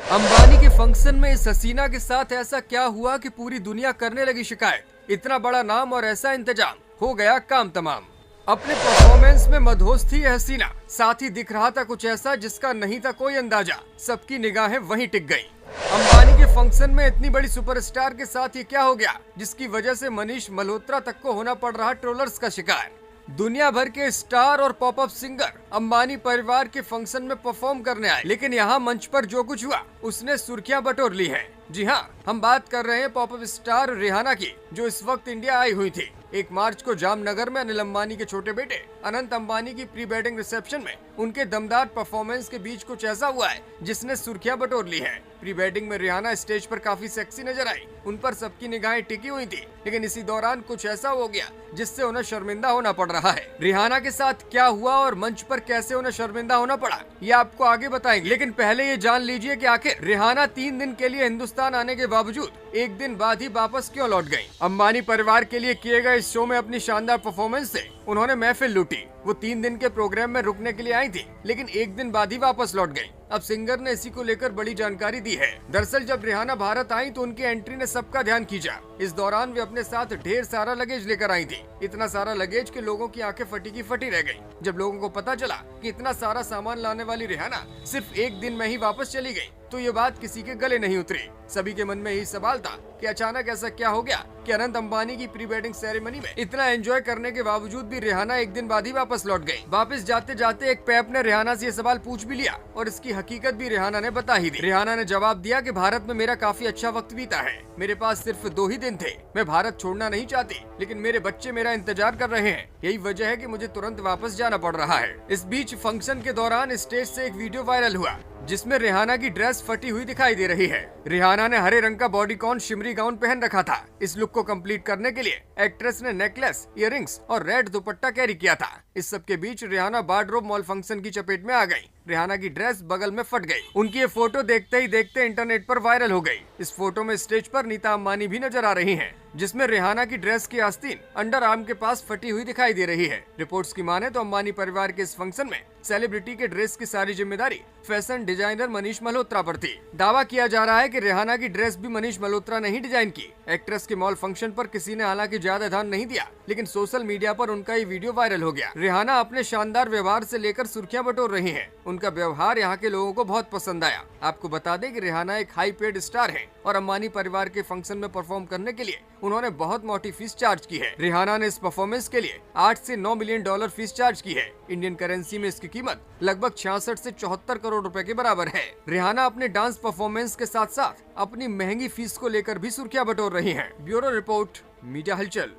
अंबानी के फंक्शन में इस हसीना के साथ ऐसा क्या हुआ कि पूरी दुनिया करने लगी शिकायत। इतना बड़ा नाम और ऐसा इंतजाम, हो गया काम तमाम। अपने परफॉर्मेंस में मदहोश थी यह हसीना, साथ ही दिख रहा था कुछ ऐसा जिसका नहीं था कोई अंदाजा। सबकी निगाहें वहीं टिक गईं। अंबानी के फंक्शन में इतनी बड़ी सुपरस्टार के साथ ये क्या हो गया, जिसकी वजह से मनीष मल्होत्रा तक को होना पड़ रहा ट्रोलर्स का शिकार। दुनिया भर के स्टार और पॉपअप सिंगर अंबानी परिवार के फंक्शन में परफॉर्म करने आए, लेकिन यहाँ मंच पर जो कुछ हुआ उसने सुर्खियां बटोर ली हैं। जी हाँ, हम बात कर रहे हैं पॉपअप स्टार रिहाना की, जो इस वक्त इंडिया आई हुई थी। 1 मार्च को जामनगर में अनिल अंबानी के छोटे बेटे अनंत अंबानी की प्री वेडिंग रिसेप्शन में उनके दमदार परफॉर्मेंस के बीच कुछ ऐसा हुआ है जिसने सुर्खियां बटोर ली हैं। प्री वेडिंग में रिहाना स्टेज पर काफी सेक्सी नजर आई, उन पर सबकी निगाहें टिकी हुई थी, लेकिन इसी दौरान कुछ ऐसा हो गया जिससे उन्हें शर्मिंदा होना पड़ रहा है। रिहाना के साथ क्या हुआ और मंच पर कैसे उन्हें शर्मिंदा होना पड़ा, ये आपको आगे बताएंगे, लेकिन पहले ये जान लीजिए कि आखिर रिहाना 3 दिन के लिए हिंदुस्तान आने के बावजूद 1 दिन बाद ही वापस क्यों लौट गयी। अंबानी परिवार के लिए किए गए इस शो में अपनी शानदार परफॉर्मेंस से उन्होंने महफिल लूटी। वो 3 दिन के प्रोग्राम में रुकने के लिए आई थी, लेकिन 1 दिन बाद ही वापस लौट गयी। अब सिंगर ने इसी को लेकर बड़ी जानकारी दी है। दरअसल जब रिहाना भारत आई तो उनकी एंट्री ने सबका ध्यान खींचा। इस दौरान वे अपने साथ ढेर सारा लगेज लेकर आई थी। इतना सारा लगेज कि लोगों की आंखें फटी की फटी रह गईं। जब लोगों को पता चला कि इतना सारा सामान लाने वाली रिहाना सिर्फ 1 दिन में ही वापस चली गई, तो ये बात किसी के गले नहीं उतरी। सभी के मन में यही सवाल था कि अचानक ऐसा क्या हो गया कि अनंत अंबानी की प्री वेडिंग सेरेमनी में इतना एंजॉय करने के बावजूद भी रिहाना 1 दिन बाद ही वापस लौट गई। वापस जाते जाते एक पैप ने रिहाना से ये सवाल पूछ भी लिया और इसकी हकीकत भी रिहाना ने बता ही दी। रिहाना ने जवाब दिया कि भारत में मेरा काफी अच्छा वक्त बीता है, मेरे पास सिर्फ 2 ही दिन थे। मैं भारत छोड़ना नहीं चाहती, लेकिन मेरे बच्चे मेरा इंतजार कर रहे हैं, यही वजह है कि मुझे तुरंत वापस जाना पड़ रहा है। इस बीच फंक्शन के दौरान स्टेज से एक वीडियो वायरल हुआ जिसमें रिहाना की ड्रेस फटी हुई दिखाई दे रही है। रिहाना ने हरे रंग का बॉडीकॉन शिमरी गाउन पहन रखा था। इस लुक को कंप्लीट करने के लिए एक्ट्रेस ने नेकलेस, इयररिंग्स और रेड दुपट्टा कैरी किया था। इस सब के बीच रिहाना वार्डरोब मॉल फंक्शन की चपेट में आ गई। रिहाना की ड्रेस बगल में फट गई। उनकी ये फोटो देखते ही देखते इंटरनेट पर वायरल हो गई। इस फोटो में स्टेज पर नीता अंबानी भी नजर आ रही हैं, जिसमें रिहाना की ड्रेस की आस्तीन अंडर आर्म के पास फटी हुई दिखाई दे रही है। रिपोर्ट्स की माने तो अंबानी परिवार के इस फंक्शन में सेलिब्रिटी के ड्रेस की सारी जिम्मेदारी फैशन डिजाइनर मनीष मल्होत्रा पर थी। दावा किया जा रहा है कि रिहाना की ड्रेस भी मनीष मल्होत्रा ने ही डिजाइन की। एक्ट्रेस के मॉल फंक्शन पर किसी ने हालांकि ज्यादा ध्यान नहीं दिया, लेकिन सोशल मीडिया पर उनका ये वीडियो वायरल हो गया। रिहाना अपने शानदार व्यवहार से लेकर सुर्खियां बटोर रही हैं। उनका व्यवहार यहाँ के लोगों को बहुत पसंद आया। आपको बता दें कि रिहाना एक हाई पेड स्टार है और अंबानी परिवार के फंक्शन में परफॉर्म करने के लिए उन्होंने बहुत मोटी फीस चार्ज की है। रिहाना ने इस परफॉर्मेंस के लिए 8 से 9 मिलियन डॉलर फीस चार्ज की है। इंडियन करेंसी में इसकी कीमत लगभग 66 से 74 करोड़ रुपए के बराबर है। रिहाना अपने डांस परफॉर्मेंस के साथ साथ अपनी महंगी फीस को लेकर भी सुर्खियां बटोर रही हैं। ब्यूरो रिपोर्ट, मीडिया हलचल।